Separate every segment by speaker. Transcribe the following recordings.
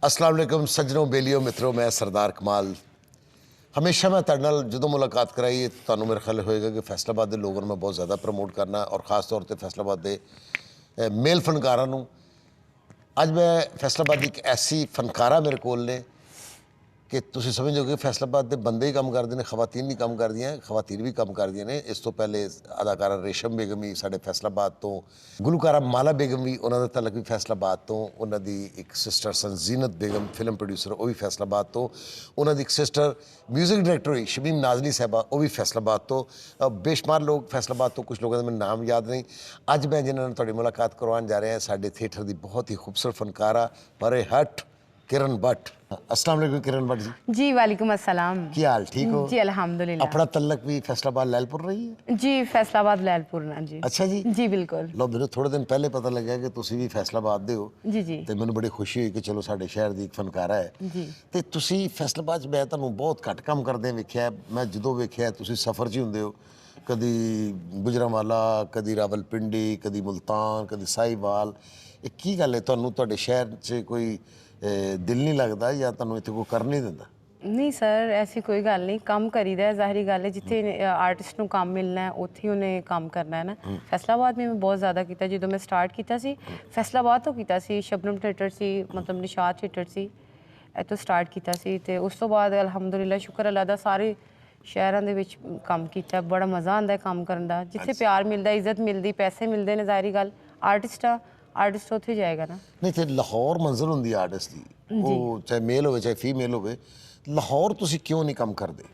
Speaker 1: अस्सलाम वालेकुम सज्जनों, बेलियो, मित्रों, मैं सरदार कमाल। हमेशा मैं तुहाडे नाल जदों मुलाकात कराई तुहानूं मेरा ख्याल होएगा कि फैसलाबाद के लोगों मैं बहुत ज़्यादा प्रमोट करना और ख़ास तौर पर फैसलाबाद के मेल फनकारां नूं। अज मैं फैसलाबाद की एक ऐसी फनकारा मेरे कोल ने कि तुसीं समझोगे फैसलाबाद के बंदे ही कम करते हैं, खवातीन नहीं कम करदियां, खवातीन भी कम करदियां ने। इस तो पहले अदाकारा रेशम बेगम भी साडे फैसलाबाद तो, गुलकारा माला बेगम भी, उन्हां दा तलक भी फैसलाबाद तो, उन्हां दी एक सिस्टर सन जीनत बेगम फिल्म प्रोड्यूसर, वो भी फैसलाबाद तो, उन्हां दी एक सिस्टर म्यूजिक डायरैक्टर हुई शमीम नाजनी साहबा, वो भी फैसलाबाद तो। बेशुमार लोग फैसलाबाद तो, कुछ लोगों का मैंने नाम याद नहीं। अज मैं जिन्हां नाल तुहाडी मुलाकात करवाउण जा रहा साडे थिएटर की बहुत ही खूबसूरत फनकारा परे हट किरण भट्ट। अस्सलाम वालेकुम किरण भट्ट जी।
Speaker 2: जी वालेकुम अस्सलाम।
Speaker 1: की हाल ठीक हो?
Speaker 2: जी अल्हम्दुलिल्लाह।
Speaker 1: अपना तलक भी फैसलाबाद लैलपुर रही है?
Speaker 2: जी फैसलाबाद लैलपुर ना जी।
Speaker 1: अच्छा जी।
Speaker 2: जी बिल्कुल।
Speaker 1: लो मेरे थोड़े दिन पहले पता लगा कि तुसी भी फैसलाबाद दे हो।
Speaker 2: जी जी।
Speaker 1: तो मैंने बड़ी खुशी हुई कि चलो साडे शहर दी एक फनकारा है।
Speaker 2: जी।
Speaker 1: ते तुसी फैसलाबाद च मैं तुहानूं बहुत घट काम करदे वेख्या। मैं जदों वेख्या तुसी सफ़र च ही हुंदे हो, कदी गुजरांवाला, कदी रावलपिंडी, कदी मुल्तान, कदी साहिवाल। ये की गल है, तुहानूं तुहाडे शहर च कोई दिल नहीं लगता या तुहानूं इत्थे कोई कर नहीं दिंदा?
Speaker 2: नहीं सर ऐसी कोई गल नहीं, काम करीदा है, ज़ाहिरी गल है जिथे आर्टिस्ट नूं काम मिलना है उत्थे ही उन्हें काम करना है ना। फैसलाबाद में मैं बहुत ज़्यादा किया, जो मैं स्टार्ट किया सी फैसलाबाद तो किया सी, शबनम थिएटर सी, मतलब निशात थिएटर सी, इतों स्टार्ट किया सी। ते उस तो बाद अल्हम्दुलिल्लाह शुक्र अल्लाह दा सारे शहरों के विच काम किया। बड़ा मज़ा आता है काम करने का, जिथे प्यार मिलता, इज्जत मिलती, पैसे मिलते हैं, ज़ाहिरी गल आर्टिस्ट उत्थे जाएगा ना।
Speaker 1: नहीं तो लाहौर मंजिल होंदी आर्टिस्ट की, वो चाहे मेल हो चाहे फीमेल हो। लाहौर तुसी क्यों नहीं कम करते?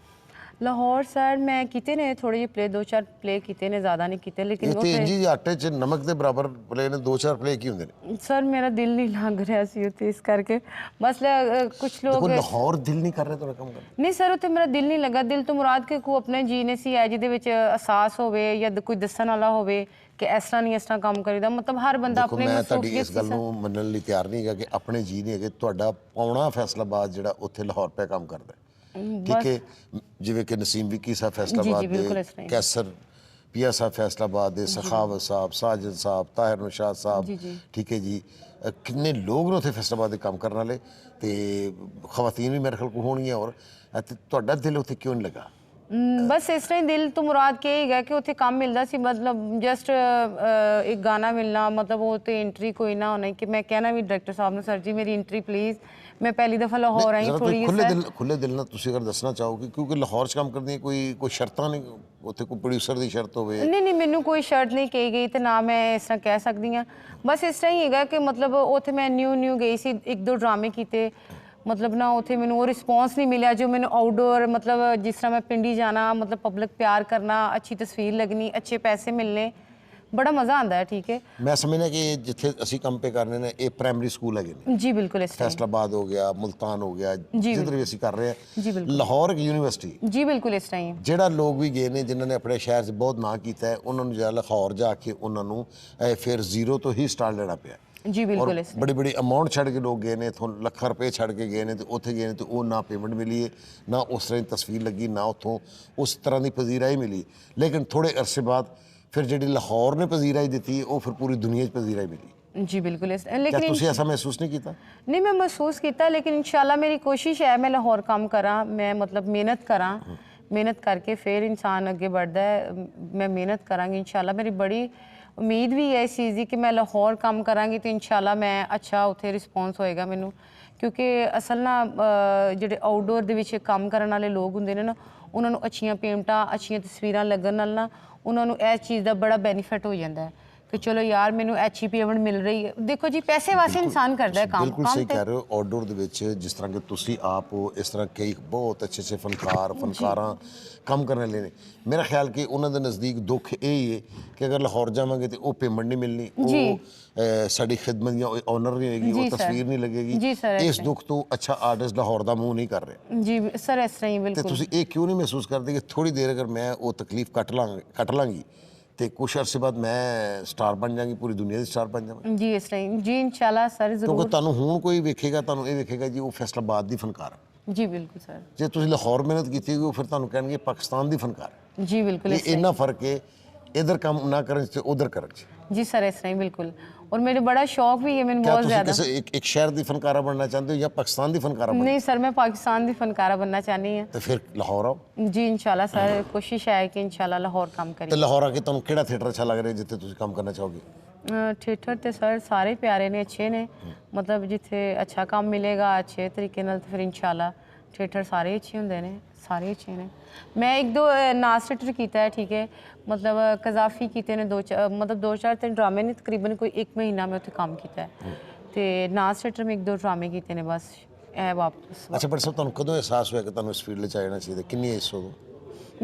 Speaker 2: लाहौर सर मैं किते ने थोड़े जे प्ले, 2-4 प्ले किते ने, ज़्यादा नहीं किते, लेकिन वो
Speaker 1: जी आटे च नमक के बराबर प्ले ने, 2-4 प्ले की होंगे ने।
Speaker 2: सर मेरा दिल नहीं लग रहा सी उत्ते, इस करके मसला कुछ लोग
Speaker 1: लाहौर दिल नहीं कर रहे तो कम कर
Speaker 2: नहीं सर उत्ते मेरा दिल नहीं लगा। दिल तो मुराद के को अपने जीने सी है जिहदे विच एहसास होवे या कोई दस्सण वाला होवे कि इस तरह नहीं इस तरह काम करीदा, मतलब हर बंदा अपने
Speaker 1: मैं तुहाडी इस गल नूं मनण लई तैयार नहीं है कि अपने जी नहीं है। तुहाडा पौना फैसलाबाद जिहड़ा उत्थे लाहौर पे काम करदा है, ठीक है। जिवें कि नसीम विक्की साहब फैसलाबाद दे, कैसर पिया साहब फैसलाबाद दे, सखावत साहब, साजिद साहब, ताहिर नौशाद साहब, ठीक है जी। किन्ने लोग ने उत्थे फैसलाबाद दे काम करन वाले, ते खवातीन भी मेरे ख्याल को होणगियां। और तुहाडा दिल उत्थे क्यों नहीं लगा?
Speaker 2: बस इस तरह दिल तो मुराद के ही है कि उत्थे काम मिलता सी, मतलब जस्ट एक गाना मिलना, मतलब वो तो एंट्री कोई ना होना कि मैं कहना भी डायरेक्टर साहब ने, सर जी मेरी एंट्री प्लीज़, मैं पहली दफ़ा लाहौर आई थोड़ी
Speaker 1: खुले दिल ना तुसी अगर दसना चाहोगे, क्योंकि लाहौर च काम करदी कोई शर्तां नहीं, उत्थे कोई प्रोड्यूसर दी शर्त होवे?
Speaker 2: नहीं मैनू कोई शर्त नहीं कही गई, तो ना मैं इस तरह कह सकती हाँ। बस इस तरह ही है कि मतलब उत्थे मैं न्यू गई सी, 1-2 ड्रामे किए, मतलब ना उत्थे मैनू वो रिस्पॉन्स नहीं मिला जो मैंने आउटडोर, मतलब जिस तरह मैं पिंडी जाना, मतलब पब्लिक प्यार करना, अच्छी तस्वीर लगनी, अच्छे पैसे मिलने, बड़ा मज़ा आता है। ठीक है,
Speaker 1: मैं समझना कि जिथे असी काम पे करने ने ये प्राइमरी स्कूल है
Speaker 2: जी बिल्कुल। इस
Speaker 1: फैसलाबाद हो गया, मुल्तान हो गया, जिधर भी असी कर रहे हैं,
Speaker 2: जी बिल्कुल
Speaker 1: लाहौर एक यूनिवर्सिटी,
Speaker 2: जी बिल्कुल इस टाइम
Speaker 1: ਜਿਹੜਾ लोग भी गए ने जिन्होंने अपने शहर से बहुत ना किया है, उन्होंने जो लाहौर जाके उन्होंने फिर जीरो तो ही स्टार्ट लेना पिया।
Speaker 2: जी बिल्कुल।
Speaker 1: और बड़ी बड़ी अमाउंट छड़ के लोग गए ने, इतों ਲੱਖਾਂ रुपए छड़ के गए ने, तो उत्थे गए ने तो वो ना पेमेंट मिली है, ना उस तरह की तस्वीर लगी, ना उतों उस तरह की पजीराई मिली। लेकिन थोड़े अरसे बाद फिर जी लाहौर ने पजीराई दी है, वो फिर पूरी दुनिया पजीराई मिली।
Speaker 2: जी बिल्कुल। लेकिन
Speaker 1: तुसी ऐसा महसूस नहीं किया?
Speaker 2: नहीं मैं महसूस किया, लेकिन इंशाल्लाह मेरी कोशिश है मैं लाहौर काम करा, मैं मतलब मेहनत करा, मेहनत करके फिर इंसान अगे बढ़ता है। मैं मेहनत करांगी इंशाल्लाह, मेरी बड़ी उम्मीद भी है इस चीज़ की कि मैं लाहौर काम करांगी तो इंशाल्लाह मैं अच्छा उत्थे रिस्पॉन्स होएगा मैनू, क्योंकि असल ना ਜਿਹੜੇ ਆਊਟਡੋਰ ਦੇ ਵਿੱਚ ਕੰਮ ਕਰਨ ਵਾਲੇ ਲੋਕ ਹੁੰਦੇ ਨੇ ਨਾ, ਉਹਨਾਂ ਨੂੰ ਅੱਛੀਆਂ ਪੇਮੈਂਟਾਂ, ਅੱਛੀਆਂ ਤਸਵੀਰਾਂ ਲੱਗਣ ਨਾਲ ਨਾ ਉਹਨਾਂ ਨੂੰ ਇਸ ਚੀਜ਼ ਦਾ ਬੜਾ ਬੈਨੀਫਿਟ ਹੋ ਜਾਂਦਾ ਹੈ कि चलो यार मैनू अच्छी पेमेंट मिल रही है। देखो जी पैसे वास्ते इंसान करता है काम।
Speaker 1: बिल्कुल सही कह रहे हो। आउटडोर दे विच जिस तरह के तुसी आप हो, इस तरह कई बहुत अच्छे फनकारां काम करने वाले ने, मेरा ख्याल कि उन्होंने नज़दीक दुख यही है कि अगर लाहौर जावांगे तो वो पेमेंट नहीं मिलनी, वो साड़ी खिदमत या ऑनर नहीं होगी, वो तस्वीर नहीं लगेगी। इस दुख तो अच्छा आर्टिस्ट लाहौर का मुँह नहीं कर रहे।
Speaker 2: जी सर इस तरह ही बिल्कुल।
Speaker 1: तुसी ये क्यों नहीं महसूस करते कि थोड़ी देर अगर मैं वो तकलीफ कट लांगी तो कुछ अरसे बाद मैं स्टार बन जाएंगी, पूरी दुनिया की स्टार बन जाऊंगी?
Speaker 2: जी इस तरह जी इंशाल्लाह सर जरूर।
Speaker 1: क्योंकि तुहानूं हुण कोई वेखेगा, तुहानूं ये वेखेगा जी वो फैसलाबाद दी फनकार है।
Speaker 2: जी बिल्कुल सर।
Speaker 1: जे तुसीं लाहौर मेहनत की होगी फिर तुहानूं कहणगे पाकिस्तान दी फनकार है।
Speaker 2: जी बिल्कुल।
Speaker 1: इन्ना फर्क है इधर काम ना करन च उधर करन च।
Speaker 2: जी सर इस तरह ही बिल्कुल। और मेरे बड़ा शौक भी है मैंने
Speaker 1: क्या
Speaker 2: बहुत
Speaker 1: तुसी
Speaker 2: ज़्यादा।
Speaker 1: किसी एक शहर दी फनकारा बनना चाहते हो या पाकिस्तान दी फनकारा बनना?
Speaker 2: नहीं सर, मैं पाकिस्तान की फनकारा बनना चाहनी है
Speaker 1: तो फिर लाहौर आओ
Speaker 2: जी इंशाल्लाह सर। कोशिश है कि इंशाल्लाह लाहौर काम
Speaker 1: ਤੇ
Speaker 2: करें।
Speaker 1: ਲਾਹੌਰ ਆ ਕੇ ਤੁਹਾਨੂੰ ਕਿਹੜਾ ਥੀਏਟਰ ਅੱਛਾ ਲੱਗ ਰਿਹਾ ਜਿੱਥੇ ਤੁਸੀਂ ਕੰਮ ਕਰਨਾ ਚਾਹੋਗੇ?
Speaker 2: थिएटर तो सर सारे प्यारे ने, अच्छे ने, मतलब जिथे अच्छा काम मिलेगा अच्छे तरीके नाल तो फिर इंशाल्लाह थिएटर सारे अच्छे होंदे ने, सारे अच्छे ने। मैं एक दो नाज थिएटर कीता है, ठीक है, मतलब कज़ाफी कीते ने मतलब 2-4 ड्रामे ने, तकरीबन कोई 1 महीना में उत्थे काम कीता है ते नाज थिएटर में 1-2 ड्रामे कीते ने बस। ए वापस
Speaker 1: ਅੱਛਾ ਬਟ ਸਰ ਤੁਹਾਨੂੰ ਕਦੋਂ ਅਹਿਸਾਸ ਹੋਇਆ ਕਿ ਤੁਹਾਨੂੰ ਇਸ ਫੀਲਡ 'ਚ ਆ ਜਾਣਾ ਚਾਹੀਦਾ? ਕਿੰਨੀ ਏਜ ਹੋ?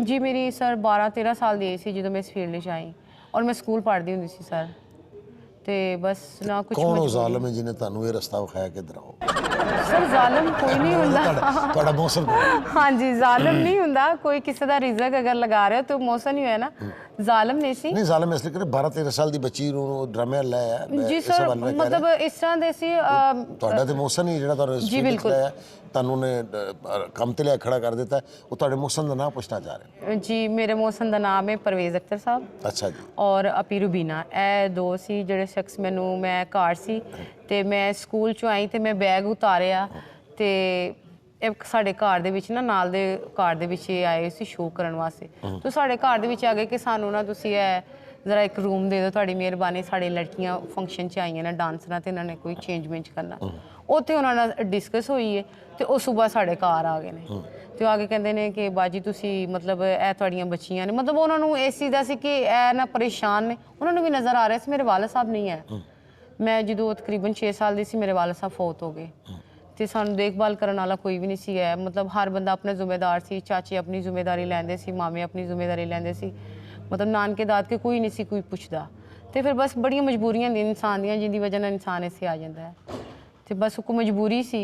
Speaker 2: जी मेरी सर 12-13 साल ਦੀ ਸੀ ਜਦੋਂ ਮੈਂ ਇਸ ਫੀਲਡ 'ਚ ਆਈ ਔਰ ਮੈਂ ਸਕੂਲ ਪੜ੍ਹਦੀ ਹੁੰਦੀ ਸੀ ਸਰ ਤੇ ਬਸ ਨਾ ਕੁਝ
Speaker 1: ਕੌਣ ਉਹ ਜ਼ਾਲਮ ਹੈ ਜਿਹਨੇ ਤੁਹਾਨੂੰ ਇਹ ਰਸਤਾ ਵਿਖਾਇਆ ਕਿ ਇੱਧਰ ਆਓ?
Speaker 2: ਸਰ ਜ਼ਾਲਮ ਕੋਈ ਨਹੀਂ ਹੁੰਦਾ।
Speaker 1: ਤੁਹਾਡਾ ਮੌਸਮ ਕੌਣ?
Speaker 2: ਹਾਂਜੀ ਜ਼ਾਲਮ ਨਹੀਂ ਹੁੰਦਾ ਕੋਈ, ਕਿਸੇ ਦਾ ਰਿਜ਼ਕ ਅਗਰ ਲਗਾ ਰਹੇ ਹੋ ਤਾਂ ਮੌਸਮ ਹੀ ਹੋਇਆ ਨਾ, ਜ਼ਾਲਮ ਨਹੀਂ ਸੀ।
Speaker 1: ਨਹੀਂ ਜ਼ਾਲਮ ਇਸ ਲਈ ਕਿ 12-13 ਸਾਲ ਦੀ ਬੱਚੀ ਨੂੰ ਡਰਾਮੇ ਲਾਇਆ
Speaker 2: ਜੀ ਸਰ, ਮਤਲਬ ਇਸ ਤਰ੍ਹਾਂ ਦੇ ਸੀ
Speaker 1: ਤੁਹਾਡਾ ਤੇ ਮੌਸਮ ਹੀ ਜਿਹੜਾ ਤੁਹਾਨੂੰ
Speaker 2: ਜੀ ਬਿਲਕੁਲ
Speaker 1: ਤੁਹਾਨੂੰ ਨੇ ਕੰਮ ਤੇ ਲਿਆ ਖੜਾ ਕਰ ਦਿੱਤਾ, ਉਹ ਤੁਹਾਡੇ ਮੌਸਮ ਦਾ ਨਾਮ ਪੁੱਛਣਾ ਚਾਹ ਰਹੇ?
Speaker 2: ਜੀ ਮੇਰੇ ਮੌਸਮ ਦਾ ਨਾਮ ਹੈ ਪਰਵੇਜ਼ ਅਖਤਰ ਸਾਹਿਬ।
Speaker 1: ਅੱਛਾ ਜੀ।
Speaker 2: ਔਰ ਅਪੀ ਰੂਬੀਨਾ, ਇਹ ਦੋ ਸੀ ਜਿਹੜੇ ਸ਼ਖਸ ਮੈਨੂੰ, ਮੈਂ ਘਰ ਸੀ ਤੇ ਮੈਂ ਸਕੂਲ ਚੋਂ ਆਈ ਤੇ ਮੈਂ ਬੈਗ ਉਤਾਰਿਆ ਤੇ ਇੱਕ ਸਾਡੇ ਘਰ ਦੇ ਵਿੱਚ ਨਾ ਨਾਲ ਦੇ ਘਰ ਦੇ ਵਿੱਚ ਇਹ ਆਏ ਸੀ ਸ਼ੋਅ ਕਰਨ ਵਾਸਤੇ। ਤੇ ਸਾਡੇ ਘਰ ਦੇ ਵਿੱਚ ਆ ਗਏ ਕਿ ਸਾਨੂੰ ਨਾ ਤੁਸੀਂ ਇਹ ਜ਼ਰਾ ਇੱਕ ਰੂਮ ਦੇ ਦਿਓ, ਤੁਹਾਡੀ ਮਿਹਰਬਾਨੀ, ਸਾਡੇ ਲੜਕੀਆਂ ਫੰਕਸ਼ਨ 'ਚ ਆਈਆਂ ਨੇ ਡਾਂਸਰਾਂ ਤੇ ਇਹਨਾਂ ਨੇ ਕੋਈ ਚੇਂਜਮੈਂਟ ਕਰਨਾ। ਉੱਥੇ ਉਹਨਾਂ ਨਾਲ ਡਿਸਕਸ ਹੋਈ ਹੈ ਤੇ ਉਹ ਸਵੇਰ ਸਾਡੇ ਘਰ ਆ ਗਏ ਨੇ ਤੇ ਉਹ ਆ ਕੇ ਕਹਿੰਦੇ ਨੇ ਕਿ ਬਾਜੀ ਤੁਸੀਂ ਮਤਲਬ ਇਹ ਤੁਹਾਡੀਆਂ ਬੱਚੀਆਂ ਨੇ, ਮਤਲਬ ਉਹਨਾਂ ਨੂੰ ਇਸ ਚੀਜ਼ ਦਾ ਸੀ ਕਿ ਇਹ ਨਾ ਪਰੇਸ਼ਾਨ ਨੇ, ਉਹਨਾਂ ਨੂੰ ਵੀ ਨਜ਼ਰ ਆ ਰਿਹਾ ਸੀ ਮੇਰੇ ਵਾਲਦ ਸਾਹਿਬ ਨਹੀਂ ਹੈ। ਮੈਂ ਜਦੋਂ ਤਕਰੀਬਨ 6 ਸਾਲ ਦੀ ਸੀ ਮੇਰੇ ਵਾਲਦ ਸਾਹਿਬ ਫੌਤ ਹੋ ਗਏ ਤੇ ਸਾਨੂੰ ਦੇਖਭਾਲ ਕਰਨ ਵਾਲਾ ਕੋਈ ਵੀ ਨਹੀਂ ਸੀ ਹੈ, ਮਤਲਬ ਹਰ ਬੰਦਾ ਆਪਣੇ ਜ਼ਿੰਮੇਦਾਰ ਸੀ, ਚਾਚੇ ਆਪਣੀ ਜ਼ਿੰਮੇਦਾਰੀ ਲੈਂਦੇ ਸੀ, ਮਾਮੇ ਆਪਣੀ ਜ਼ਿੰਮੇਦਾਰੀ ਲੈਂਦੇ ਸੀ, ਮਤਲਬ ਨਾਨਕੇ ਦਾਦਕੇ ਕੋਈ ਨਹੀਂ ਸੀ ਕੋਈ ਪੁੱਛਦਾ। ਤੇ ਫਿਰ ਬਸ ਬੜੀਆਂ ਮਜਬੂਰੀਆਂ ਨੇ ਇਨਸਾਨ ਦੀਆਂ ਜਿੰਦੀ ਵਜ੍ਹਾ ਨਾਲ ਇਨਸਾਨ ਇੱਥੇ ਆ ਜਾਂਦਾ ਹੈ ਤੇ ਬਸ ਉਹ ਮਜਬੂਰੀ ਸੀ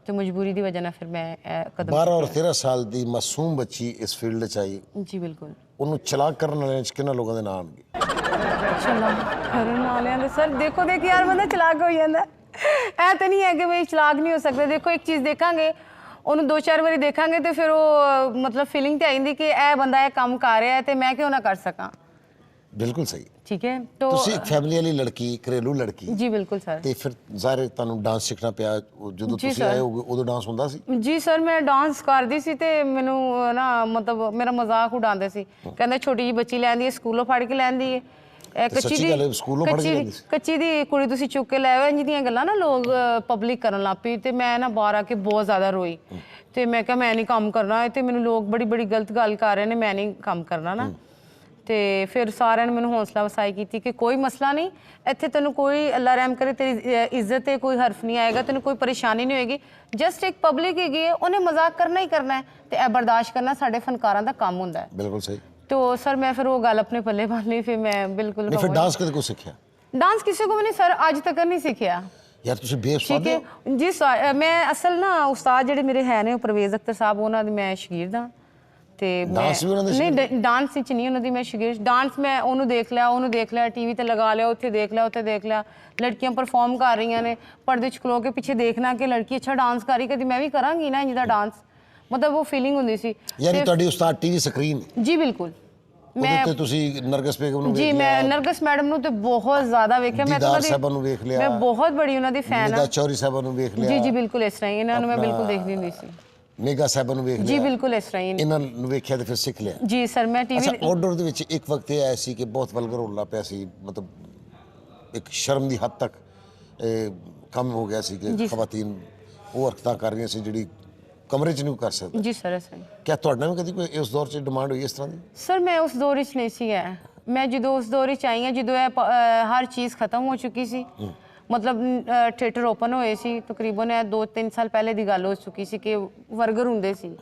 Speaker 2: ਤੇ ਮਜਬੂਰੀ ਦੀ ਵਜ੍ਹਾ ਨਾਲ ਫਿਰ ਮੈਂ ਇਹ ਕਦਮ
Speaker 1: 12 ਔਰ 13 ਸਾਲ ਦੀ ਮਾਸੂਮ ਬੱਚੀ ਇਸ ਫੀਲਡ 'ਚ ਆਈ,
Speaker 2: ਜੀ ਬਿਲਕੁਲ
Speaker 1: ਉਹਨੂੰ ਚਲਾਕ ਕਰਨ ਵਾਲਿਆਂ 'ਚ ਕਿੰਨਾ ਲੋਕਾਂ ਦੇ ਨਾਂ ਆਉਣਗੇ?
Speaker 2: ਚਲਾਕ ਕਰਨ ਵਾਲਿਆਂ ਦੇ ਸਰ ਦੇਖੋ ਦੇਖ ਯਾਰ ਬੰਦਾ ਚਲਾਕ ਹੋ ਜਾਂਦਾ, ਇਹ ਤਾਂ ਨਹੀਂ ਹੈ ਕਿ ਬਈ ਚਲਾਕ ਨਹੀਂ ਹੋ ਸਕਦੇ। ਦੇਖੋ ਇੱਕ ਚੀਜ਼ ਦੇਖਾਂਗੇ ਉਹਨੂੰ 2-4 ਵਾਰੀ ਦੇਖਾਂਗੇ ਤੇ ਫਿਰ ਉਹ ਮਤਲਬ ਫੀਲਿੰਗ ਤੇ ਆਈਂਦੀ ਕਿ ਇਹ ਬੰਦਾ ਇਹ ਕੰਮ ਕਰ ਰਿਹਾ ਹੈ ਤੇ ਮੈਂ ਕਿਉਂ ਨਾ ਕਰ ਸਕਾਂ।
Speaker 1: ਬਿਲਕੁਲ ਸਹੀ।
Speaker 2: ਠੀਕ ਹੈ तो
Speaker 1: ਤੁਸੀਂ ਇੱਕ ਫੈਮਿਲੀ ਵਾਲੀ ਲੜਕੀ, ਘਰੇਲੂ ਲੜਕੀ,
Speaker 2: ਜੀ ਬਿਲकुल ਸਰ।
Speaker 1: ਤੇ ਫਿਰ ਜ਼ਾਹਿਰ ਤੁਹਾਨੂੰ ਡਾਂਸ ਸਿੱਖਣਾ ਪਿਆ, ਜਦੋਂ ਤੁਸੀਂ ਆਏ ਹੋਗੇ ਉਦੋਂ ਡਾਂਸ ਹੁੰਦਾ ਸੀ?
Speaker 2: ਜੀ ਸਰ ਮੈਂ ਡਾਂਸ ਕਰਦੀ ਸੀ ਤੇ ਮੈਨੂੰ ਨਾ ਮਤਲਬ ਮੇਰਾ ਮਜ਼ਾਕ ਉਡਾਉਂਦੇ ਸੀ, ਕਹਿੰਦੇ ਛੋਟੀ ਜੀ ਬੱਚੀ ਲੈਂਦੀ ਹੈ ਸਕੂਲੋਂ ਫੜ ਕੇ ਲੈਂਦੀ ਹੈ, ਇਹ ਕੱਚੀ
Speaker 1: ਸੱਚੀ ਗੱਲ ਹੈ, ਸਕੂਲੋਂ ਫੜ ਕੇ ਲੈਂਦੀ ਸੀ?
Speaker 2: ਕੱਚੀ ਦੀ ਕੁੜੀ ਤੁਸੀਂ ਚੁੱਕ ਕੇ ਲੈ ਆਓ, ਇੰਝ ਦੀਆਂ ਗੱਲਾਂ ਨਾ ਲੋਕ ਪਬਲਿਕ ਕਰਨ ਲੱਗ ਪਈ ਤੇ ਮੈਂ ਨਾ ਬਾਹਰ ਆ ਕੇ ਬਹੁਤ ਜ਼ਿਆਦਾ ਰੋਈ ਤੇ ਮੈਂ ਕਿਹਾ ਮੈਂ ਨਹੀਂ ਕੰਮ ਕਰਨਾ ਤੇ ਮੈਨੂੰ ਲੋਕ ਬੜੀ ਬੜੀ ਗਲਤ ਗੱਲ ਕਰ ਰਹੇ ਨੇ, ਮੈਂ ਨਹੀਂ ਕੰਮ ਕਰਨਾ ਨਾ। ਤੇ ਫਿਰ ਸਾਰਿਆਂ ਨੇ ਮੈਨੂੰ ਹੌਸਲਾ ਵਸਾਈ ਕੀਤੀ ਕਿ ਕੋਈ ਮਸਲਾ ਨਹੀਂ, ਇੱਥੇ ਤੈਨੂੰ ਕੋਈ ਅੱਲਾ ਰਹਿਮ ਕਰੇ ਤੇਰੀ ਇੱਜ਼ਤ ਤੇ ਕੋਈ ਹਰਫ ਨਹੀਂ ਆਏਗਾ, ਤੈਨੂੰ ਕੋਈ ਪਰੇਸ਼ਾਨੀ ਨਹੀਂ ਹੋਏਗੀ, ਜਸਟ ਇੱਕ ਪਬਲਿਕ ਹੈਗੀ ਹੈ ਉਹਨੇ ਮਜ਼ਾਕ ਕਰਨਾ ਹੀ ਕਰਨਾ ਹੈ ਤੇ ਇਹ ਬਰਦਾਸ਼ਤ ਕਰਨਾ ਸਾਡੇ ਫਨਕਾਰਾਂ ਦਾ ਕੰਮ ਹੁੰਦਾ ਹੈ।
Speaker 1: ਬਿਲਕੁਲ ਸਹੀ।
Speaker 2: तो सर मैं फिर वो गल अपने पल्ले बांध ली, फिर मैं बिल्कुल
Speaker 1: ਨਹੀਂ ਫਿਰ ਡਾਂਸ ਕਦੇ ਕੋ ਸਿੱਖਿਆ?
Speaker 2: डांस किसी को मैंने सर आज तक नहीं सीखिया।
Speaker 1: ਯਾਰ ਤੁਸੀਂ ਬੇਸਵਾਦ
Speaker 2: ठीक है जी मैं असल ना उस्ताद ਜਿਹੜੇ ਮੇਰੇ ਹੈ ਨੇ ਉਹ ਪਰਵੇਜ਼ ਅਖਤਰ ਸਾਹਿਬ, ਉਹਨਾਂ ਦੀ ਮੈਂ ਸ਼ਾਗਿਰਦ ਹਾਂ ਤੇ
Speaker 1: ਡਾਂਸ ਵੀ ਉਹਨਾਂ ਦੇ
Speaker 2: ਨਹੀਂ ਡਾਂਸ ਵਿੱਚ ਨਹੀਂ ਉਹਨਾਂ ਦੀ ਮੈਂ ਸ਼ਾਗਿਰਦ। ਡਾਂਸ ਮੈਂ ਉਹਨੂੰ ਦੇਖ ਲਿਆ ਟੀਵੀ ਤੇ ਲਗਾ ਲਿਆ, ਉੱਥੇ ਦੇਖ ਲਿਆ ਲੜਕੀਆਂ ਪਰਫਾਰਮ ਕਰ ਰਹੀਆਂ ਨੇ, ਪਰਦੇ 'ਚ ਖਲੋ ਕੇ ਪਿੱਛੇ ਦੇਖਣਾ ਕਿ ਲੜਕੀ ਅੱਛਾ ਡਾਂਸ ਕਰ ਰਹੀ, ਕਦੀ ਮੈਂ ਵੀ ਕਰਾਂਗੀ ਨਾ ਜਿਹਦਾ ਡਾਂਸ, ਮਤਲਬ ਉਹ ਫੀਲਿੰਗ ਹੁੰਦੀ ਸੀ।
Speaker 1: ਯਾਨੀ ਤੁਹਾਡੀ ਉਸਤਾਦ ਟੀਵੀ ਸਕਰੀਨ?
Speaker 2: ਜੀ ਬਿਲਕੁਲ।
Speaker 1: ਉਹਦੇ ਤੇ ਤੁਸੀਂ ਨਰਗਸ ਬੇਗਮ ਨੂੰ ਵੇਖ
Speaker 2: ਲਿਆ? ਜੀ ਮੈਂ ਨਰਗਸ ਮੈਡਮ ਨੂੰ ਤੇ ਬਹੁਤ ਜ਼ਿਆਦਾ ਵੇਖਿਆ, ਮੈਂ ਤਾਂ
Speaker 1: ਸਾਹਿਬਾਂ ਨੂੰ ਵੇਖ ਲਿਆ,
Speaker 2: ਮੈਂ ਬਹੁਤ ਬੜੀ ਉਹਨਾਂ ਦੀ ਫੈਨ ਹਾਂ।
Speaker 1: ਚੌਰੀ ਸਾਹਿਬਾਂ ਨੂੰ ਵੇਖ ਲਿਆ?
Speaker 2: ਜੀ ਜੀ ਬਿਲਕੁਲ ਇਸ ਤਰ੍ਹਾਂ ਹੀ ਇਹਨਾਂ ਨੂੰ ਮੈਂ ਬਿਲਕੁਲ ਦੇਖਦੀ ਹੁੰਦੀ ਸੀ।
Speaker 1: ਮੇਗਾ ਸਾਹਿਬਾਂ ਨੂੰ ਵੇਖ ਲਿਆ?
Speaker 2: ਜੀ ਬਿਲਕੁਲ ਇਸ ਤਰ੍ਹਾਂ ਹੀ
Speaker 1: ਇਹਨਾਂ ਨੂੰ ਵੇਖਿਆ ਤੇ ਫਿਰ ਸਿੱਖ ਲਿਆ?
Speaker 2: ਜੀ ਸਰ ਮੈਂ ਟੀਵੀ
Speaker 1: ਆਊਟਡੋਰ ਦੇ ਵਿੱਚ ਇੱਕ ਵਕਤ ਇਹ ਆਇਆ ਸੀ ਕਿ ਬਹੁਤ ਵਲਗਰ ਹੋਣ ਲੱਗ ਪਿਆ ਸੀ, ਮਤਲਬ ਇੱਕ ਸ਼ਰਮ ਦੀ ਹੱਦ ਤੱਕ ਕੰਮ ਹੋ ਗਿਆ ਸੀ ਕਿ ਖਵਾਤੀਨ ਉਹ ਹਰਕਤਾਂ ਕਰ ਰਹੀਆਂ ਸੀ ਜਿਹੜੀ ਕਮਰੇ 'ਚ ਨਹੀਂ ਕਰ ਸਕਦੇ।
Speaker 2: ਜੀ ਸਰ ਐਸਾ ਹੀ।
Speaker 1: ਕਿਆ ਤੁਹਾਡੇ ਨਾਲ ਵੀ ਕਦੀ ਕੋਈ ਉਸ ਦੌਰ 'ਚ ਡਿਮਾਂਡ ਹੋਈ ਇਸ ਤਰ੍ਹਾਂ ਦੀ?
Speaker 2: ਸਰ ਮੈਂ ਉਸ ਦੌਰ 'ਚ ਨਹੀਂ ਸੀ ਹੈ, ਮੈਂ ਜਦੋਂ ਉਸ ਦੌਰ 'ਚ ਆਈ ਹਾਂ ਜਦੋਂ ਇਹ ਹਰ ਚੀਜ਼ ਖਤਮ ਹੋ ਚੁੱਕੀ ਸੀ, ਮਤਲਬ ਥੀਏਟਰ ਓਪਨ ਹੋਏ ਸੀ ਤਕਰੀਬਨ 2-3 ਸਾਲ ਪਹਿਲੇ ਦੀ ਗੱਲ ਹੋ ਚੁੱਕੀ ਸੀ ਕਿ ਵਰਗਰ ਹੁੰਦੇ ਸੀ,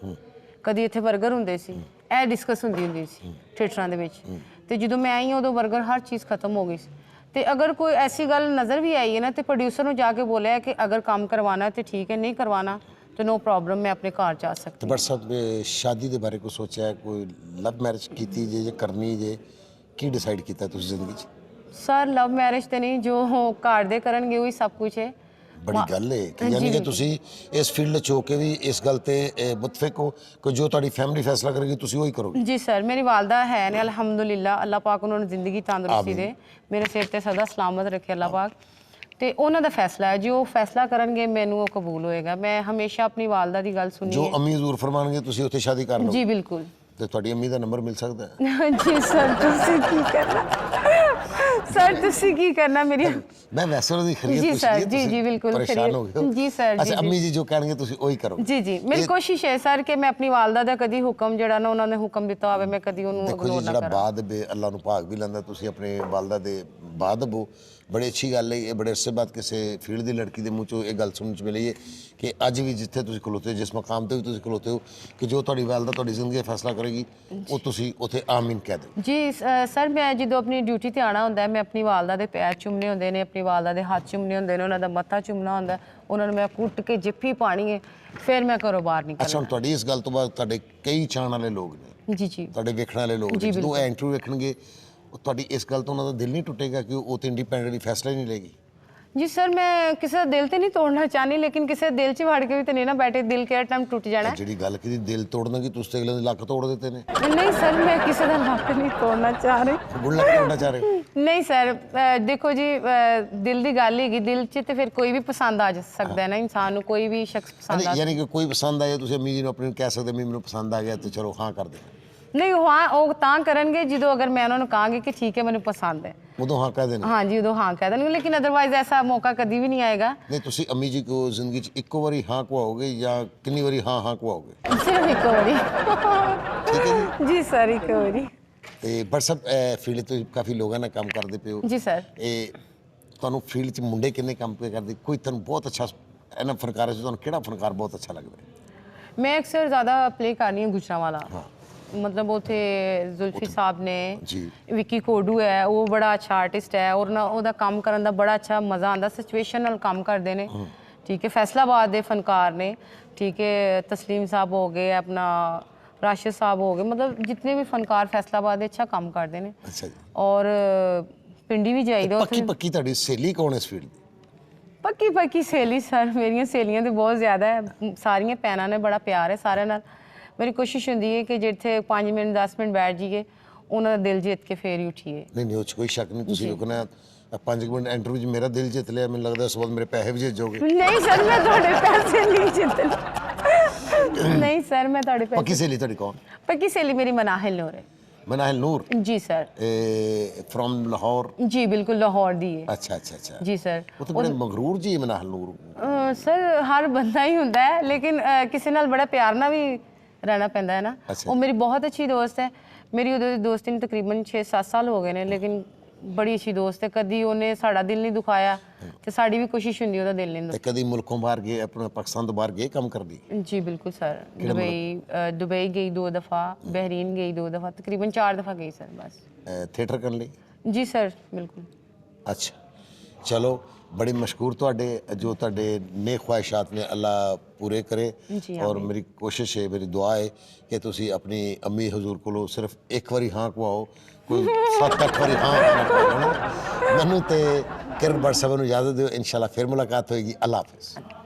Speaker 2: ਕਦੀ ਇੱਥੇ ਵਰਗਰ ਹੁੰਦੇ ਸੀ, ਇਹ ਡਿਸਕਸ ਹੁੰਦੀ ਸੀ ਥੀਏਟਰਾਂ ਦੇ ਵਿੱਚ ਤੇ ਜਦੋਂ ਮੈਂ ਆਈ ਉਦੋਂ ਵਰਗਰ ਹਰ ਚੀਜ਼ ਖਤਮ ਹੋ ਗਈ ਸੀ। ਤੇ ਅਗਰ ਕੋਈ ਐਸੀ ਗੱਲ ਨਜ਼ਰ ਵੀ ਆਈ ਹੈ ਨਾ ਤੇ ਪ੍ਰੋਡਿਊਸਰ ਨੂੰ ਜਾ ਕੇ ਬੋਲਿਆ ਕਿ ਅਗਰ ਕੰਮ ਕਰਵਾਉਣਾ ਤੇ ਠੀਕ ਹੈ, ਨਹੀਂ ਕਰਵਾਉਣਾ तो नो प्रॉब्लम, मैं अपने घर जा सकती।
Speaker 1: तो बट सब शादी के बारे को सोचा है, कोई लव मैरिज की जे करनी जे की डिसाइड किया तुम जिंदगी च?
Speaker 2: सर लव मैरिज तो नहीं, जो घर दे करनगे वही सब कुछ है।
Speaker 1: बड़ी गल है कि यानी कि तुसी इस फील्ड च होके भी इस गल ते मुतफिक हो कि जो तुम्हारी फैमिली फैसला करेगी तुसी वही करोगे? जी
Speaker 2: सर मेरी वालदा है ने अल्हम्दुलिल्लाह, अल्लाह पाक उन्होंने जिंदगी तंदुरुस्ती दे, मेरे सिर ते सदा सलामत रखे अल्लाह पाक। ਤੇ ਉਹਨਾਂ ਦਾ ਫੈਸਲਾ ਹੈ, ਜੋ ਫੈਸਲਾ ਕਰਨਗੇ ਮੈਨੂੰ ਉਹ ਕਬੂਲ ਹੋਏਗਾ। ਮੈਂ ਹਮੇਸ਼ਾ ਆਪਣੀ ਵਾਲਦਾ ਦੀ ਗੱਲ ਸੁਣੀ
Speaker 1: ਜੋ
Speaker 2: ਹੈ।
Speaker 1: ਅੰਮੀ ਹਜ਼ੂਰ ਫਰਮਾਨਗੇ ਤੁਸੀਂ ਉੱਥੇ ਸ਼ਾਦੀ ਕਰ ਲਓ।
Speaker 2: ਜੀ ਬਿਲकुल।
Speaker 1: ਤੇ ਤੁਹਾਡੀ ਅੰਮੀ ਦਾ ਨੰਬਰ ਮਿਲ ਸਕਦਾ ਹੈ?
Speaker 2: ਜੀ ਸਰ ਤੁਸੀਂ ਕੀ ਕਰਨਾ, ਸਰ ਤੁਸੀਂ ਕੀ ਕਰਨਾ ਮੇਰੀ।
Speaker 1: ਮੈਂ ਵੈਸੇ ਉਹਦੀ ਖਰੀਦ
Speaker 2: ਜੀ
Speaker 1: ਪੁੱਛ
Speaker 2: ਸਰ,
Speaker 1: ਰਹੀ
Speaker 2: ਜੀ ਜੀ ਬਿल्कुल
Speaker 1: ਪਰੇਸ਼ਾਨ ਹੋ ਗਏ ਹੋ?
Speaker 2: ਜੀ ਸਰ ਜੀ
Speaker 1: ਅੱਛਾ, ਅੰਮੀ ਜੀ ਜੋ ਕਹਿਣਗੇ ਤੁਸੀਂ ਉਹੀ ਕਰੋ।
Speaker 2: ਜੀ ਜੀ ਮੇਰੀ ਕੋਸ਼ਿਸ਼ ਹੈ ਸਰ ਕਿ ਮੈਂ ਆਪਣੀ ਵਾਲਦਾ ਦਾ ਕਦੀ ਹੁਕਮ ਜਿਹੜਾ ਨਾ ਉਹਨਾਂ ਨੇ ਹੁਕਮ ਦਿੱਤਾ ਹੋਵੇ ਮੈਂ ਕਦੀ ਉਹਨੂੰ
Speaker 1: ਦੇਖੋ ਜੀ,
Speaker 2: ਇਗਨੋਰ ਨਾ
Speaker 1: ਜਿਹੜਾ
Speaker 2: ਕਰਾਂ।
Speaker 1: ਬਾਦ ਬੇ ਅੱਲਾ ਨੂੰ ਭਾਗ ਵੀ ਲੈਂਦਾ, ਤੁਸੀਂ ਆਪਣੇ ਵਾਲਦਾ ਦੇ ਬਾਦ ਬੋ, ਬੜੀ ਅੱਛੀ ਗੱਲ ਹੈ। ਇਹ ਬੜੇ ਅਰਸੇ ਬਾਅਦ ਕਿਸੇ ਫੀਲਡ ਦੀ ਲੜਕੀ ਦੇ ਮੂੰਹ ਚੋਂ ਇਹ ਗੱਲ ਸੁਣਨ ਚ ਮਿਲੀ ਹੈ ਕਿ ਅੱਜ ਵੀ ਜਿੱਥੇ ਤੁਸੀਂ ਖਲੋਤੇ ਹੋ, ਜਿਸ ਮਕਾਮ ਤੇ ਵੀ ਤੁਸੀਂ ਖਲੋਤੇ ਹੋ, ਕਿ ਜੋ ਤੁਹਾਡੀ ਵਾਲਦਾ ਤੁਹਾਡੀ ਜ਼ਿੰਦਗੀ ਦਾ ਫੈਸਲਾ ਕਰੇਗੀ ਉਹ ਤੁਸੀਂ ਉੱਥੇ ਆਮੀਨ ਕਹਿ ਦਿਓ।
Speaker 2: ਜੀ ਸਰ ਮੈਂ ਜਦੋਂ ਆਪਣੀ ਡਿਊਟੀ ਤੇ ਆਣਾ ਹੁੰਦਾ ਹੈ, ਮੈਂ ਆਪਣੀ ਵਾਲਦਾ ਦੇ ਪੈਰ ਚੁੰਮਣੇ ਹੁੰਦੇ ਨੇ, ਆਪਣੀ ਵਾਲਦਾ ਦੇ ਹੱਥ ਚੁੰਮਣੇ ਹੁੰਦੇ ਨੇ, ਉਹਨਾਂ ਦਾ ਮੱਥਾ ਚੁੰਮਣਾ ਹੁੰਦਾ, ਉਹਨਾਂ ਨੂੰ ਮੈਂ ਕੁੱਟ ਕੇ ਜਿੱਫੀ ਪਾਣੀ ਹੈ, ਫਿਰ ਮੈਂ ਘਰੋਂ ਬਾਹਰ
Speaker 1: ਅੱਛਾ,
Speaker 2: ਨਿਕਲਣਾ।
Speaker 1: ਹੁਣ ਤੁਹਾਡੀ ਇਸ ਗੱਲ ਤੋਂ ਬਾਅਦ ਤੁਹਾਡੇ ਕਈ ਚਾਹਣ ਵਾਲੇ ਲੋਕ ਨੇ,
Speaker 2: ਜੀ ਜੀ
Speaker 1: ਤੁਹਾਡੇ ਵੇਖਣ ਵਾਲੇ ਲੋਕ ਨੇ, ਜਦੋਂ ਇਹ ਇੰਟਰਵਿਊ ਵੇਖਣਗੇ ਉਹ ਤੁਹਾਡੀ ਇਸ ਗੱਲ ਤੋਂ ਉਹਨਾਂ ਦਾ ਦਿਲ ਨਹੀਂ ਟੁੱਟੇਗਾ ਕਿ ਉਹ ਤੇ ਇੰਡੀਪੈਂਡੈਂਟਲੀ ਫੈਸਲਾ ਹੀ ਨਹੀਂ ਲਏਗੀ?
Speaker 2: ਜੀ ਸਰ ਮੈਂ ਕਿਸੇ ਦਾ ਦਿਲ ਤੇ ਨਹੀਂ ਤੋੜਨਾ ਚਾਹਨੀ, ਲੇਕਿਨ ਕਿਸੇ ਦੇ ਦਿਲ 'ਚ ਵੜ ਕੇ ਵੀ ਤੇ ਨਹੀਂ ਨਾ ਬੈਠੇ, ਦਿਲ ਕਿਹੜਾ ਟਾਈਮ ਟੁੱਟ ਜਾਣਾ ਹੈ।
Speaker 1: ਜਿਹੜੀ ਗੱਲ ਕੀਤੀ ਦਿਲ ਤੋੜਨ ਦੀ, ਤੁਸੀਂ ਤੇ ਅਗਲੇ ਦੇ ਲੱਕ ਤੋੜ ਦਿੱਤੇ ਨੇ।
Speaker 2: ਨਹੀਂ ਸਰ ਮੈਂ ਕਿਸੇ ਦਾ ਲੱਕ ਨਹੀਂ ਤੋੜਨਾ ਚਾਹ ਰਹੀ।
Speaker 1: ਗੁੱਡ ਲੱਕ ਤੋੜਨਾ ਚਾਹ ਰਹੇ ਹੋ?
Speaker 2: ਨਹੀਂ ਸਰ ਦੇਖੋ ਜੀ ਦਿਲ ਦੀ ਗੱਲ ਹੈਗੀ, ਦਿਲ 'ਚ ਤੇ ਫਿਰ ਕੋਈ ਵੀ ਪਸੰਦ ਆ ਜਾ ਸਕਦਾ ਹੈ ਨਾ ਇਨਸਾਨ ਨੂੰ, ਕੋਈ ਵੀ ਸ਼ਖਸ ਪਸੰਦ ਆ।
Speaker 1: ਯਾਨੀ ਕਿ ਕੋਈ ਪਸੰਦ ਆਇਆ ਤੁਸੀਂ ਅੰਮੀ ਜੀ ਨੂੰ ਆਪਣੀ ਨੂੰ ਕਹਿ ਸਕਦੇ ਮੈਨੂੰ ਪਸੰਦ ਆ ਗਿਆ ਤੇ ਚਲੋ ਹਾਂ ਕਰ ਦੇ?
Speaker 2: ਨਹੀਂ ਉਹ ਤਾਂ ਕਰਨਗੇ ਜਦੋਂ ਅਗਰ ਮੈਂ ਉਹਨਾਂ ਨੂੰ ਕਹਾਂਗੀ ਕਿ ਠੀਕ ਹੈ ਮੈਨੂੰ ਪਸੰਦ ਹੈ,
Speaker 1: ਉਦੋਂ ਹਾਂ ਕਹਿ ਦੇਣਾ?
Speaker 2: हाँ जी उदो हाँ कह देंगे, लेकिन अदरवाइज ऐसा मौका कभी भी नहीं आएगा।
Speaker 1: ਨਹੀਂ ਤੁਸੀਂ ਅੰਮੀ ਜੀ ਕੋ ਜ਼ਿੰਦਗੀ 'ਚ ਇੱਕੋ ਵਾਰੀ ਹਾਂ ਕਵਾਓਗੇ ਜਾਂ ਕਿੰਨੀ ਵਾਰੀ ਹਾਂ ਹਾਂ ਕਵਾਓਗੇ?
Speaker 2: सिर्फ एक बारी।
Speaker 1: ਠੀਕ ਹੈ ਜੀ।
Speaker 2: जी सर एक बारी।
Speaker 1: ਤੇ WhatsApp ਫੀਲਡ ਤੋਂ ਕਾਫੀ ਲੋਕਾਂ ਨਾਲ ਕੰਮ ਕਰਦੇ ਪਏ ਹੋ।
Speaker 2: जी सर।
Speaker 1: ਇਹ ਤੁਹਾਨੂੰ ਫੀਲਡ 'ਚ ਮੁੰਡੇ ਕਿੰਨੇ ਕੰਮ ਕਰਦੇ? ਕੋਈ ਤੁਹਾਨੂੰ ਬਹੁਤ ਅੱਛਾ ਇਹਨਾਂ ਫਨਕਾਰਾਂ 'ਚ ਤੁਹਾਨੂੰ ਕਿਹੜਾ ਫਨਕਾਰ ਬਹੁਤ ਅੱਛਾ ਲੱਗਦਾ ਹੈ?
Speaker 2: मैं अक्सर ज़्यादा प्ले करनी हूँ गुजरांवाला, मतलब उथे जुल्फी साहब ने,
Speaker 1: जी।
Speaker 2: विक्की कोडू है, वो बड़ा अच्छा आर्टिस्ट है और ना ਉਹਦਾ ਕੰਮ ਕਰਨ ਦਾ ਬੜਾ ਅੱਛਾ ਮਜ਼ਾ ਆਉਂਦਾ, ਸਿਚੁਏਸ਼ਨ ਨਾਲ ਕੰਮ ਕਰਦੇ ਨੇ। ਠੀਕ ਹੈ, ਫੈਸਲਾਬਾਦ ਦੇ ਫਨਕਾਰ ਨੇ, ਠੀਕ ਹੈ, ਤਸਲੀਮ ਸਾਹਿਬ ਹੋ ਗਏ, ਆਪਣਾ ਰਾਸ਼ਿਦ ਸਾਹਿਬ ਹੋ ਗਏ, मतलब जितने भी फनकार फैसलाबाद ਦੇ ਅੱਛਾ ਕੰਮ ਕਰਦੇ ਨੇ।
Speaker 1: ਅੱਛਾ ਜੀ।
Speaker 2: ਔਰ ਪਿੰਡੀ ਵੀ ਜਾਈਦਾ
Speaker 1: ਪੱਕੀ ਪੱਕੀ ਤੁਹਾਡੀ ਸਹੇਲੀ ਕੌਣ ਹੈ ਇਸ ਫੀਲਡ ਦੀ?
Speaker 2: ਪੱਕੀ ਪੱਕੀ ਸਹੇਲੀ ਸਰ ਮੇਰੀਆਂ ਸਹੇਲੀਆਂ ਤੇ ਬਹੁਤ ਜ਼ਿਆਦਾ ਹੈ, ਸਾਰੀਆਂ ਭੈਣਾਂ ਨੇ ਬੜਾ ਪਿਆਰ ਹੈ ਸਾਰਿਆਂ ਨਾਲ। ਮੇਰੀ ਕੋਸ਼ਿਸ਼ ਹੁੰਦੀ ਹੈ ਕਿ ਜਿੱਥੇ 5 ਮਿੰਟ 10 ਮਿੰਟ ਬੈਠ ਜਾਈਏ ਉਹਨਾਂ ਦਾ ਦਿਲ ਜਿੱਤ ਕੇ ਫੇਰ ਹੀ ਉੱਠੀਏ।
Speaker 1: ਨਹੀਂ ਨਹੀਂ, ਉਹ 'ਚ ਕੋਈ ਸ਼ੱਕ ਨਹੀਂ। ਤੁਸੀਂ ਰੁਕਣਾ 5 ਮਿੰਟ ਇੰਟਰਵਿਊ 'ਚ ਮੇਰਾ ਦਿਲ ਜਿੱਤ ਲਿਆ, ਮੈਨੂੰ ਲੱਗਦਾ ਉਸ ਤੋਂ ਬਾਅਦ ਮੇਰੇ ਪੈਸੇ ਵੀ ਜਿੱਤ ਜਾਓਗੇ।
Speaker 2: ਨਹੀਂ ਸਰ ਮੈਂ ਤੁਹਾਡੇ ਪੈਸੇ ਨਹੀਂ ਜਿੱਤਣੇ। ਨਹੀਂ ਸਰ ਮੈਂ ਤੁਹਾਡੇ
Speaker 1: ਪੱਕੀ
Speaker 2: ਪੈਸੇ।
Speaker 1: ਸਹੇਲੀ ਤੁਹਾਡੀ ਕੌਣ?
Speaker 2: ਪੱਕੀ ਸਹੇਲੀ ਮੇਰੀ ਮਨਾਹਿਲ ਨੂਰ ਹੈ।
Speaker 1: ਮਨਾਹਿਲ ਨੂਰ?
Speaker 2: जी सर।
Speaker 1: ਫਰੋਮ ਲਾਹੌਰ?
Speaker 2: जी बिल्कुल लाहौर दी है।
Speaker 1: ਅੱਛਾ ਅੱਛਾ ਅੱਛਾ।
Speaker 2: जी सर।
Speaker 1: ਉਹ ਤਾਂ ਬੜੇ ਮਗਰੂਰ ਜੀ ਹੈ ਮਨਾਹਿਲ ਨੂਰ।
Speaker 2: ਸਰ ਹਰ ਬੰਦਾ ਹੀ ਹੁੰਦਾ ਹੈ, ਲੇਕਿਨ ਕਿਸੇ ਨਾਲ ਬੜਾ ਪਿਆਰ ਨਾਲ ਵੀ ਰਹਿਣਾ ਪੈਂਦਾ ਹੈ ਨਾ।
Speaker 1: ਅੱਛਾ।
Speaker 2: ਉਹ ਮੇਰੀ ਬਹੁਤ ਅੱਛੀ ਦੋਸਤ ਹੈ, ਮੇਰੀ ਉਹਦੇ ਦੋਸਤੀ ਨੂੰ ਤਕਰੀਬਨ 6-7 ਸਾਲ ਹੋ ਗਏ ਨੇ, ਲੇਕਿਨ ਬੜੀ ਅੱਛੀ ਦੋਸਤ ਹੈ, ਕਦੀ ਉਹਨੇ ਸਾਡਾ ਦਿਲ ਨਹੀਂ ਦੁਖਾਇਆ ਤੇ ਸਾਡੀ ਵੀ ਕੋਸ਼ਿਸ਼ ਹੁੰਦੀ ਉਹਦਾ ਦਿਲ ਨਹੀਂ
Speaker 1: ਤੇ ਕਦੀ ਮੁਲਕੋਂ ਬਾਹਰ ਗਏ, ਆਪਣਾ ਪਾਕਿਸਤਾਨ ਤੋਂ ਬਾਹਰ ਗਏ ਕੰਮ ਕਰਦੀ?
Speaker 2: जी बिल्कुल सर। दुबई गई 2 दफ़ा, बहरीन गई 2 दफ़ा, तकरीबन 4 दफ़ा गई सर बस।
Speaker 1: ਥੀਏਟਰ ਕਰਨ ਲਈ?
Speaker 2: जी सर बिल्कुल।
Speaker 1: ਅੱਛਾ ਚਲੋ, ਬੜੀ ਮਸ਼ਕੂਰ ਤੁਹਾਡੇ ਜੋ ਤੁਹਾਡੇ ਨੇਕ ਖਵਾਹਿਸ਼ਾਤ ਨੇ ਅੱਲਾ ਪੂਰੇ ਕਰੇ।
Speaker 2: ਜੀ
Speaker 1: ਔਰ ਮੇਰੀ ਕੋਸ਼ਿਸ਼ ਹੈ, ਮੇਰੀ ਦੁਆ ਹੈ ਕਿ ਤੁਸੀਂ ਆਪਣੀ ਅੰਮੀ ਹਜ਼ੂਰ ਕੋਲੋਂ ਸਿਰਫ ਇੱਕ ਵਾਰੀ ਹਾਂ ਕਵਾਓ, ਕੋਈ 7-8 ਵਾਰੀ ਹਾਂ ਨਾ ਕਵਾਓ। ਮੈਨੂੰ ਤੇ ਕਿਰਨ ਬਟ ਸਾਹਿਬ ਨੂੰ ਇਜਾਜ਼ਤ ਦਿਓ, ਇਨਸ਼ਾਅੱਲਾ ਫਿਰ ਮੁਲਾਕਾਤ ਹੋਏਗੀ। ਅੱਲਾ ਹਾਫਿਜ਼।